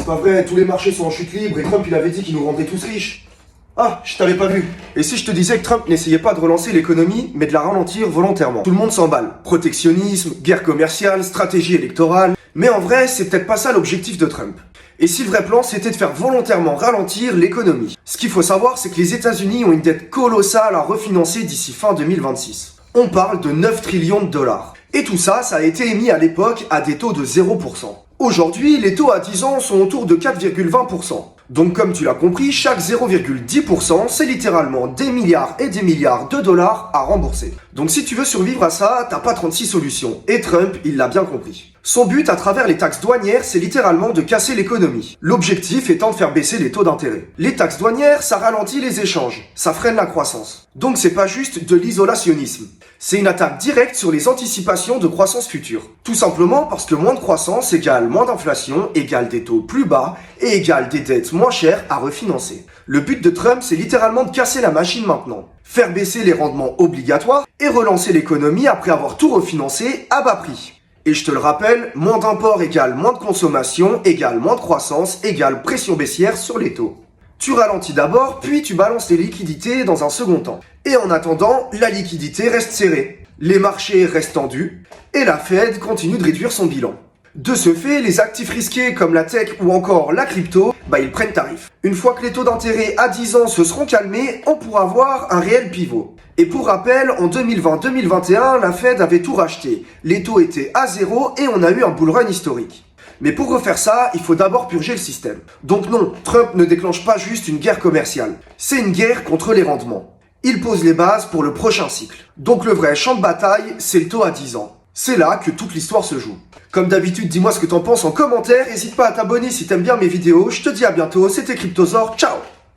pas vrai, tous les marchés sont en chute libre et Trump il avait dit qu'il nous rendait tous riches. Ah, je t'avais pas vu. Et si je te disais que Trump n'essayait pas de relancer l'économie, mais de la ralentir volontairement? Tout le monde s'emballe. Protectionnisme, guerre commerciale, stratégie électorale. Mais en vrai, c'est peut-être pas ça l'objectif de Trump. Et si le vrai plan, c'était de faire volontairement ralentir l'économie? Ce qu'il faut savoir, c'est que les États-Unis ont une dette colossale à refinancer d'ici fin 2026. On parle de 9 trillions de dollars. Et tout ça, ça a été émis à l'époque à des taux de 0%. Aujourd'hui, les taux à 10 ans sont autour de 4,20%. Donc comme tu l'as compris, chaque 0,10%, c'est littéralement des milliards et des milliards de dollars à rembourser. Donc si tu veux survivre à ça, t'as pas 36 solutions. Et Trump, il l'a bien compris. Son but à travers les taxes douanières, c'est littéralement de casser l'économie. L'objectif étant de faire baisser les taux d'intérêt. Les taxes douanières, ça ralentit les échanges, ça freine la croissance. Donc c'est pas juste de l'isolationnisme. C'est une attaque directe sur les anticipations de croissance future. Tout simplement parce que moins de croissance égale moins d'inflation, égale des taux plus bas et égale des dettes moins chères à refinancer. Le but de Trump, c'est littéralement de casser la machine maintenant. Faire baisser les rendements obligatoires et relancer l'économie après avoir tout refinancé à bas prix. Et je te le rappelle, moins d'import égale moins de consommation, égale moins de croissance, égale pression baissière sur les taux. Tu ralentis d'abord, puis tu balances les liquidités dans un second temps. Et en attendant, la liquidité reste serrée, les marchés restent tendus, et la Fed continue de réduire son bilan. De ce fait, les actifs risqués comme la tech ou encore la crypto, ils prennent tarif. Une fois que les taux d'intérêt à 10 ans se seront calmés, on pourra voir un réel pivot. Et pour rappel, en 2020-2021, la Fed avait tout racheté. Les taux étaient à zéro et on a eu un bull run historique. Mais pour refaire ça, il faut d'abord purger le système. Donc non, Trump ne déclenche pas juste une guerre commerciale. C'est une guerre contre les rendements. Il pose les bases pour le prochain cycle. Donc le vrai champ de bataille, c'est le taux à 10 ans. C'est là que toute l'histoire se joue. Comme d'habitude, dis-moi ce que t'en penses en commentaire. N'hésite pas à t'abonner si t'aimes bien mes vidéos. Je te dis à bientôt, c'était Cryptosaur, ciao!